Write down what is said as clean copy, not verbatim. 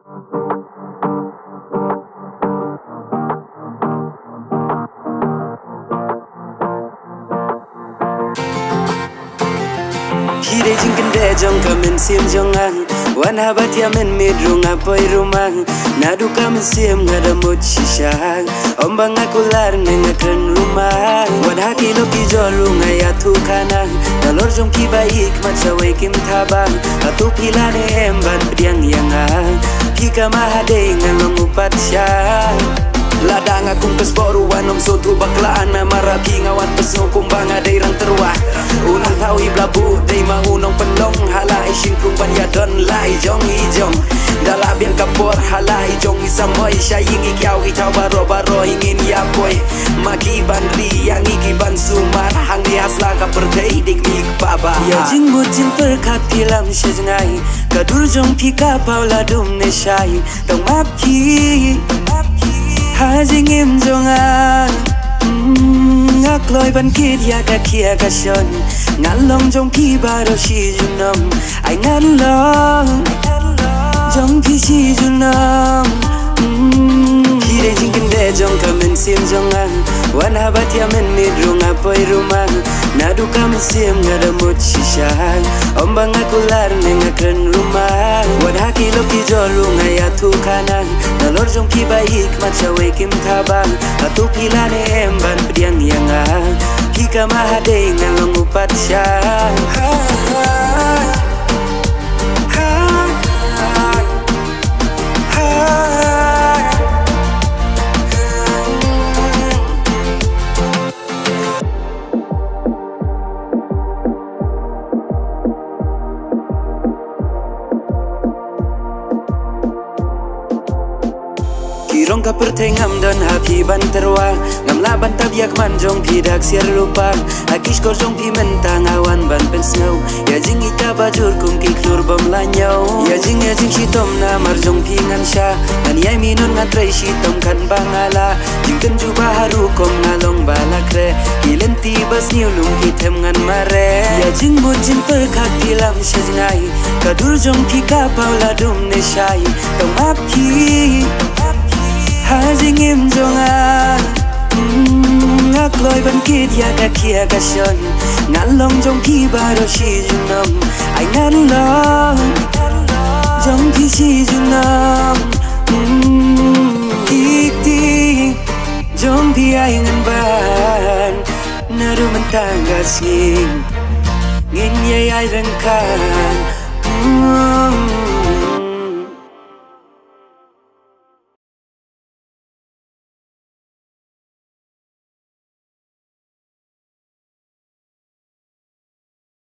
Kire jingkin de jong kamen sim jongang wan habat ya men midrung apoy rumang nadu kamen sim ngada mot shisha ombang akular nengakan rumah wan haki loki jolu ngaya tukana dalor jong ki baik matsawe kim tabang atu pilane emban bediang yang pika mahade ngalong upat sya ladang akong kasboruan om sotu baklaan na marabi ngawan pasno kumbang aday rang terwah unang tao iblabu day maunong panlong hala isin kung banyadon lai jong ijong dalabiang kapor hala ijong isamoy siya yung ikyaw itaw baro ingin yapoy magiban riyang ikiban sumar hang dihasla kaperday digmig baba ya jing butin perkatilam siya jengay kadur jong pika paula dum ne shay tong mapki Hajing im jongan ngakloy ban kid ya ka kia ka shon ngalong jong ki baro shi junam ai ngalong jong ki shi junam kire jingkin de jong kamen sim jongan wan habat ya men midrung apoy rumang nadu kamen sim ngada mot shishan ombang akular nengakan rumah wan haki loki jolu ngaya tukanan dalor jong ki baik matsawe kim tabang atu pilane emban bediang yang pika mahade ngalong upat sya Kirong ka pertengam dan hapi ban terwa ngam laban tabiak manjong pidak siar lupa akish ko jong pi mentang awan ban pensau ya jing ita bajur kum ki klur bom lanyau ya jing shitom na marjong pi ngan sha dan yai minun ngatrai shitom kan bangala jing kan ju baharu kom ngalong balakre kilenti bas niulung kitem ngan mare ya jing bujin perkat tilam shajngai kadur jong pi ka paula dum ne shai tong mapki Hajing im jongan ngakloy ban kid ya ka kia ka shon ngalong jong ki baro shi junam ai ngalong jong ki shi junam tik jong pi ai ngan ban naru mentang gasing ngin ye ai rengkan